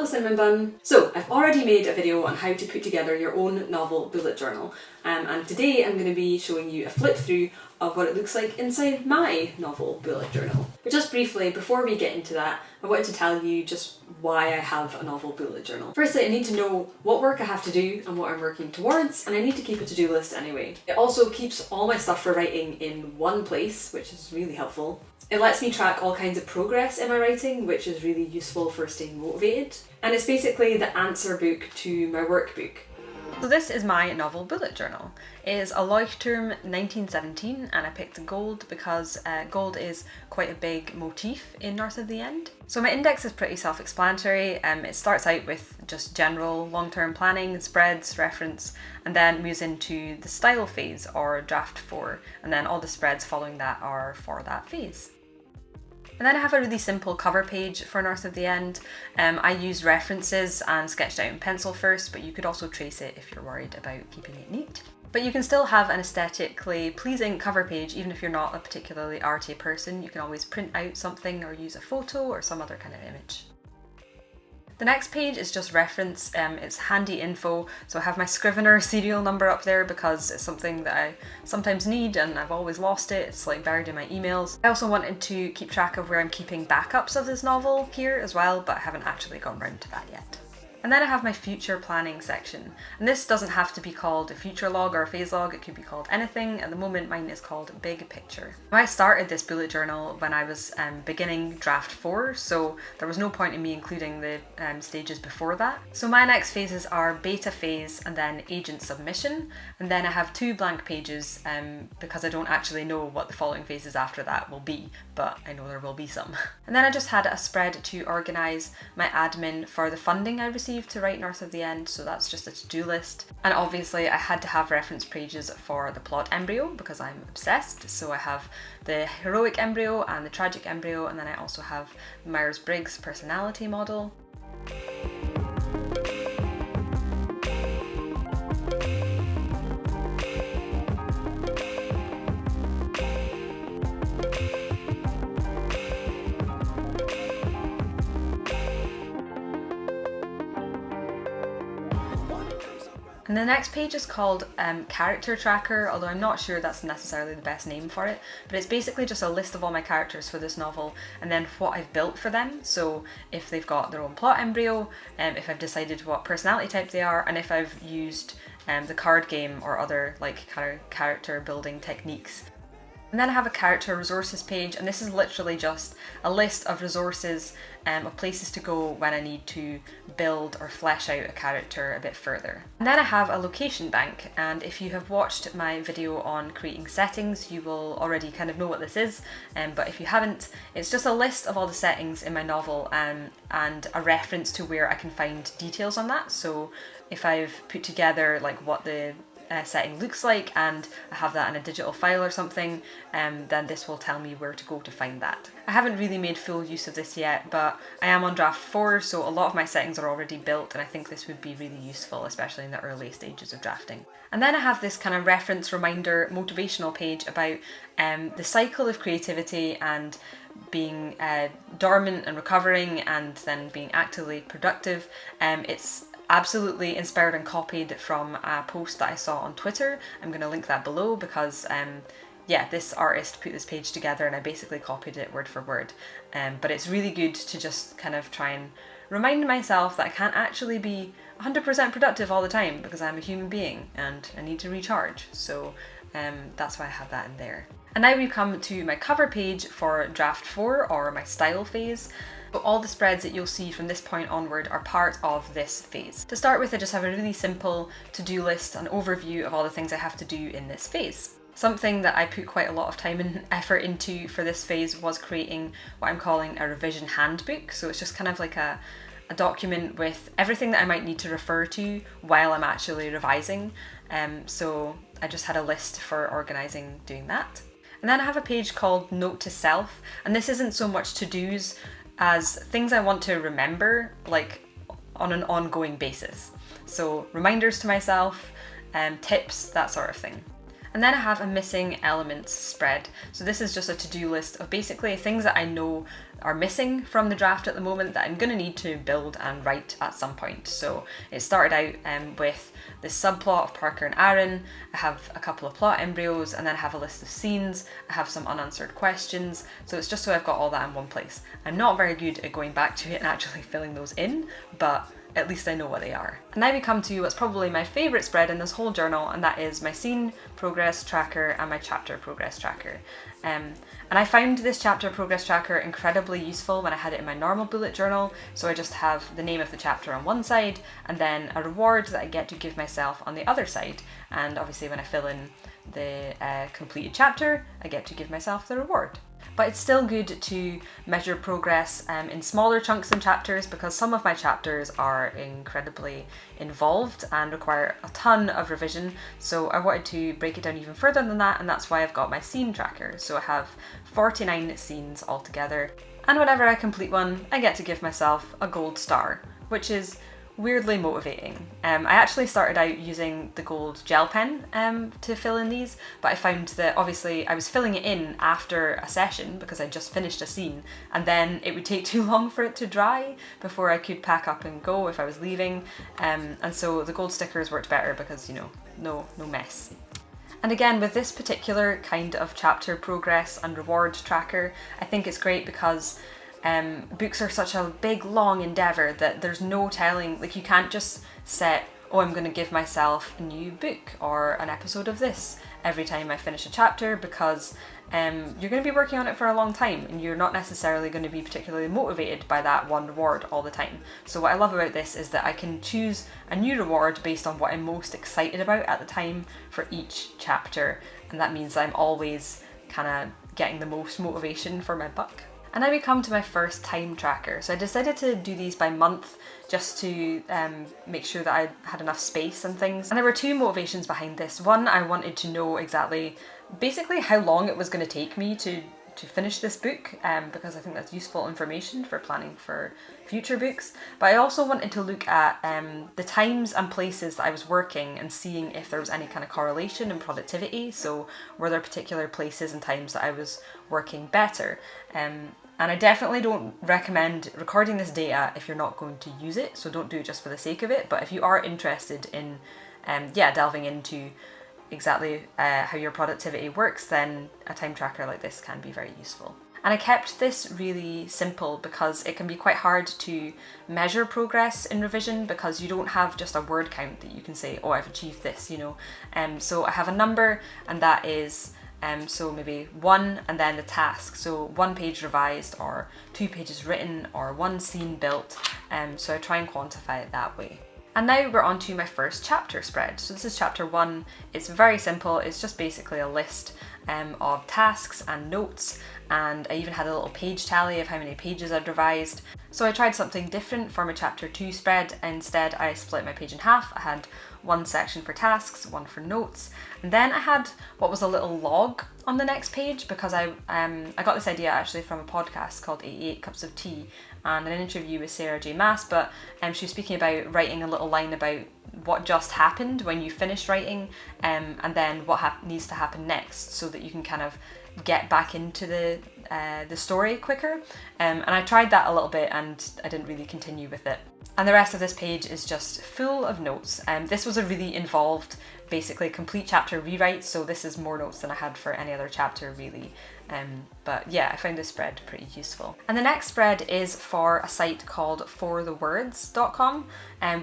Hello Cinnamon Bun! So I've already made a video on how to put together your own novel bullet journal, and today I'm going to be showing you a flip through of what it looks like inside my novel bullet journal. But just briefly, before we get into that, I wanted to tell you just why I have a novel bullet journal. Firstly, I need to know what work I have to do and what I'm working towards, and I need to keep a to-do list anyway. It also keeps all my stuff for writing in one place, which is really helpful. It lets me track all kinds of progress in my writing, which is really useful for staying motivated. And it's basically the answer book to my workbook. So this is my novel bullet journal. It is a Leuchtturm 1917, and I picked gold because gold is quite a big motif in North of the End. So my index is pretty self-explanatory. It starts out with just general long-term planning, spreads, reference, and then moves into the style phase or draft 4, and then all the spreads following that are for that phase. And then I have a really simple cover page for North of the End. I used references and sketched out in pencil first, but you could also trace it if you're worried about keeping it neat. But you can still have an aesthetically pleasing cover page even if you're not a particularly arty person. You can always print out something or use a photo or some other kind of image. The next page is just reference, it's handy info, so I have my Scrivener serial number up there because it's something that I sometimes need and I've always lost it. It's like buried in my emails. I also wanted to keep track of where I'm keeping backups of this novel here as well, but I haven't actually gone round to that yet. And then I have my future planning section, and this doesn't have to be called a future log or a phase log, it could be called anything. At the moment mine is called Big Picture. I started this bullet journal when I was beginning draft 4, so there was no point in me including the stages before that. So my next phases are beta phase and then agent submission, and then I have 2 blank pages because I don't actually know what the following phases after that will be, but I know there will be some. And then I just had a spread to organise my admin for the funding I received to write North of the End, so that's just a to-do list. And obviously I had to have reference pages for the plot embryo because I'm obsessed, so I have the heroic embryo and the tragic embryo, and then I also have Myers-Briggs personality model. And the next page is called Character Tracker, although I'm not sure that's necessarily the best name for it, but it's basically just a list of all my characters for this novel and then what I've built for them. So if they've got their own plot embryo, if I've decided what personality type they are, and if I've used the card game or other like character building techniques. And then I have a character resources page, and this is literally just a list of resources of places to go when I need to build or flesh out a character a bit further. And then I have a location bank, and if you have watched my video on creating settings, you will already kind of know what this is, but if you haven't, it's just a list of all the settings in my novel and a reference to where I can find details on that. So if I've put together like what the setting looks like and I have that in a digital file or something, then this will tell me where to go to find that. I haven't really made full use of this yet, but I am on draft 4, so a lot of my settings are already built, and I think this would be really useful, especially in the early stages of drafting. And then I have this kind of reference reminder motivational page about the cycle of creativity and being dormant and recovering and then being actively productive. It's absolutely inspired and copied from a post that I saw on Twitter. I'm going to link that below because yeah, this artist put this page together and I basically copied it word for word. But it's really good to just kind of try and remind myself that I can't actually be 100% productive all the time because I'm a human being and I need to recharge. So that's why I have that in there. And now we've come to my cover page for draft 4 or my style phase. So all the spreads that you'll see from this point onward are part of this phase. To start with, I just have a really simple to-do list, an overview of all the things I have to do in this phase. Something that I put quite a lot of time and effort into for this phase was creating what I'm calling a revision handbook. So it's just kind of like a document with everything that I might need to refer to while I'm actually revising. So I just had a list for organising doing that. And then I have a page called Note to Self, and this isn't so much to-dos as things I want to remember, like on an ongoing basis. So reminders to myself, tips, that sort of thing. And then I have a missing elements spread. So this is just a to-do list of basically things that I know are missing from the draft at the moment that I'm going to need to build and write at some point. So it started out with this subplot of Parker and Aaron. I have a couple of plot embryos, and then I have a list of scenes. I have some unanswered questions. So it's just so I've got all that in one place. I'm not very good at going back to it and actually filling those in, but at least I know what they are. And now we come to what's probably my favourite spread in this whole journal, and that is my scene progress tracker and my chapter progress tracker. And I found this chapter progress tracker incredibly useful when I had it in my normal bullet journal. So I just have the name of the chapter on one side and then a reward that I get to give myself on the other side. And obviously when I fill in the completed chapter, I get to give myself the reward. But it's still good to measure progress in smaller chunks and chapters, because some of my chapters are incredibly involved and require a ton of revision. So I wanted to break it down even further than that, and that's why I've got my scene tracker. So I have 49 scenes altogether, and whenever I complete one, I get to give myself a gold star, which is weirdly motivating. I actually started out using the gold gel pen to fill in these, but I found that obviously I was filling it in after a session because I just finished a scene, and then it would take too long for it to dry before I could pack up and go if I was leaving, and so the gold stickers worked better because, you know, no mess. And again, with this particular kind of chapter progress and reward tracker, I think it's great because books are such a big, long endeavour that there's no telling, like you can't just set, oh, I'm going to give myself a new book or an episode of this every time I finish a chapter, because you're going to be working on it for a long time and you're not necessarily going to be particularly motivated by that one reward all the time. So what I love about this is that I can choose a new reward based on what I'm most excited about at the time for each chapter, and that means I'm always kind of getting the most motivation for my buck. And now we come to my first time tracker. So I decided to do these by month just to make sure that I had enough space and things. And there were two motivations behind this. One, I wanted to know exactly, basically how long it was going to take me to finish this book, because I think that's useful information for planning for future books. But I also wanted to look at the times and places that I was working and seeing if there was any kind of correlation in productivity. So were there particular places and times that I was working better? And I definitely don't recommend recording this data if you're not going to use it, so don't do it just for the sake of it. But if you are interested in delving into exactly how your productivity works, then a time tracker like this can be very useful. And I kept this really simple because it can be quite hard to measure progress in revision, because you don't have just a word count that you can say, oh, I've achieved this, you know. So I have a number, and that is so maybe 1 and then the task. So 1 page revised, or 2 pages written, or 1 scene built. So I try and quantify it that way. And now we're on to my first chapter spread. So this is chapter 1. It's very simple. It's just basically a list of tasks and notes, and I even had a little page tally of how many pages I'd revised. So I tried something different for my chapter 2 spread. Instead, I split my page in half. I had 1 section for tasks, 1 for notes, and then I had what was a little log on the next page, because I got this idea actually from a podcast called 88 Cups of Tea, and an interview with Sarah J. Maas, but she was speaking about writing a little line about what just happened when you finished writing, and then what needs to happen next, so that you can kind of get back into the story quicker. And I tried that a little bit and I didn't really continue with it. And the rest of this page is just full of notes. This was a really involved, basically complete chapter rewrite, so this is more notes than I had for any other chapter really. But yeah, I found this spread pretty useful. And the next spread is for a site called forthewords.com,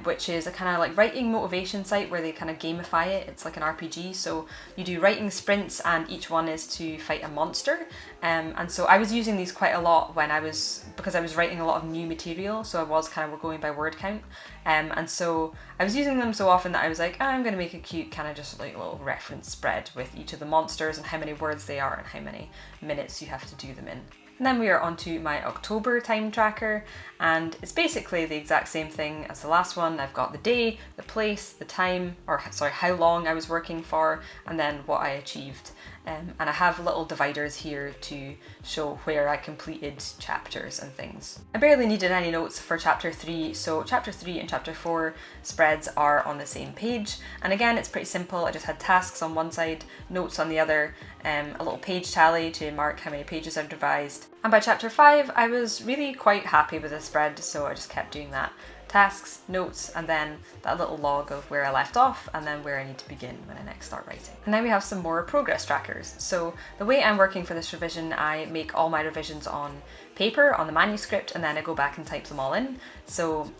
which is a kind of like writing motivation site where they kind of gamify it. It's like an RPG, so you do writing sprints and each one is to fight a monster. And so I was using these quite a lot because I was writing a lot of new material, so I was kind of going by word count. And so I was using them so often that I was like, I'm going to make a cute kind of just like little reference spread with each of the monsters and how many words they are and how many minutes you have to do them in. And then we are onto my October time tracker, and it's basically the exact same thing as the last one. I've got the day, the place, the time, how long I was working for, and then what I achieved. and I have little dividers here to show where I completed chapters and things. I barely needed any notes for chapter 3, so chapter 3 and chapter 4 spreads are on the same page, and again it's pretty simple. I just had tasks on one side, notes on the other, a little page tally to mark how many pages I'd revised, and by chapter 5 I was really quite happy with the spread, so I just kept doing that. Tasks, notes, and then that little log of where I left off and then where I need to begin when I next start writing. And then we have some more progress trackers. So the way I'm working for this revision, I make all my revisions on paper, on the manuscript, and then I go back and type them all in. So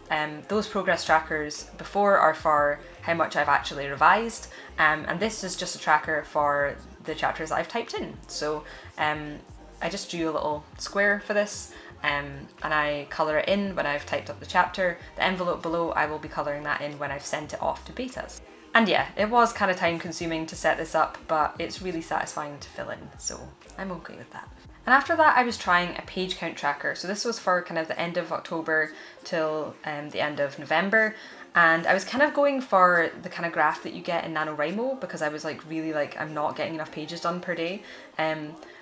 those progress trackers before are for how much I've actually revised, and this is just a tracker for the chapters I've typed in. So I just drew a little square for this, and I colour it in when I've typed up the chapter. The envelope below, I will be colouring that in when I've sent it off to betas. And yeah, it was kind of time consuming to set this up, but it's really satisfying to fill in, so I'm okay with that. And after that I was trying a page count tracker. So this was for kind of the end of October till the end of November. And I was kind of going for the kind of graph that you get in NaNoWriMo because I was really I'm not getting enough pages done per day.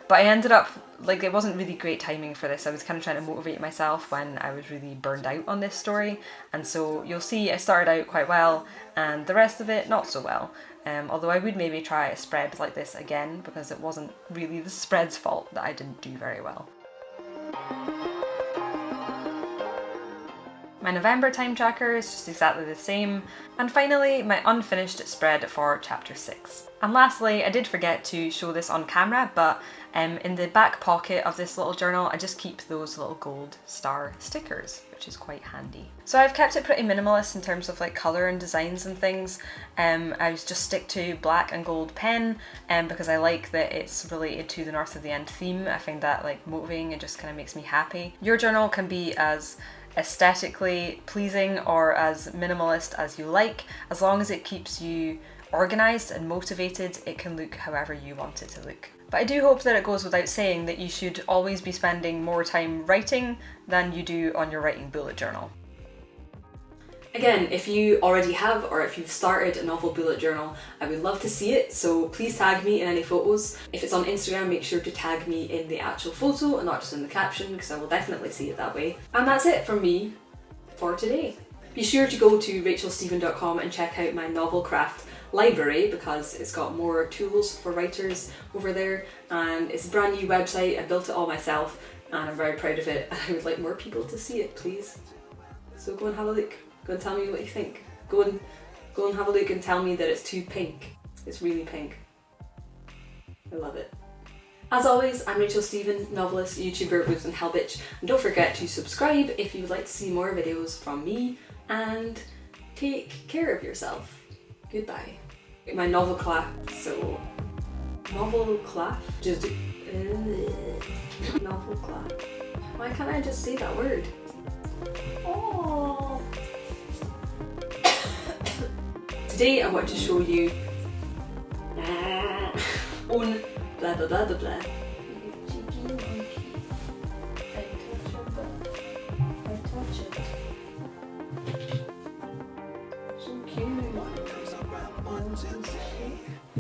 But I ended up, it wasn't really great timing for this. I was kind of trying to motivate myself when I was really burned out on this story. And so you'll see I started out quite well and the rest of it not so well. Although I would maybe try a spread like this again because it wasn't really the spread's fault that I didn't do very well. My November time tracker is just exactly the same. And finally, my unfinished spread for chapter 6. And lastly, I did forget to show this on camera, but in the back pocket of this little journal, I just keep those little gold star stickers, which is quite handy. So I've kept it pretty minimalist in terms of colour and designs and things. I just stick to black and gold pen because I like that it's related to the North of the End theme. I find that motivating and just kind of makes me happy. Your journal can be as aesthetically pleasing or as minimalist as you like, as long as it keeps you organised and motivated. It can look however you want it to look. But I do hope that it goes without saying that you should always be spending more time writing than you do on your writing bullet journal. Again, if you already have or if you've started a novel bullet journal, I would love to see it, so please tag me in any photos. If it's on Instagram, make sure to tag me in the actual photo and not just in the caption, because I will definitely see it that way. And that's it from me for today. Be sure to go to rachelsteven.com and check out my novel craft library because it's got more tools for writers over there, and it's a brand new website. I built it all myself and I'm very proud of it, and I would like more people to see it, please. So go and have a look. Go and tell me what you think. Go and have a look and tell me that it's too pink. It's really pink. I love it. As always, I'm Rachael Steven, novelist, YouTuber, books and hell bitch. And don't forget to subscribe if you would like to see more videos from me, and take care of yourself. Goodbye. My novel class, so... Novel class? Just do... Novel class. Why can't I just say that word? Oh. Today I want to show you on blah blah blah blah blah. Cheeky monkey. I touch your butt. I touch it.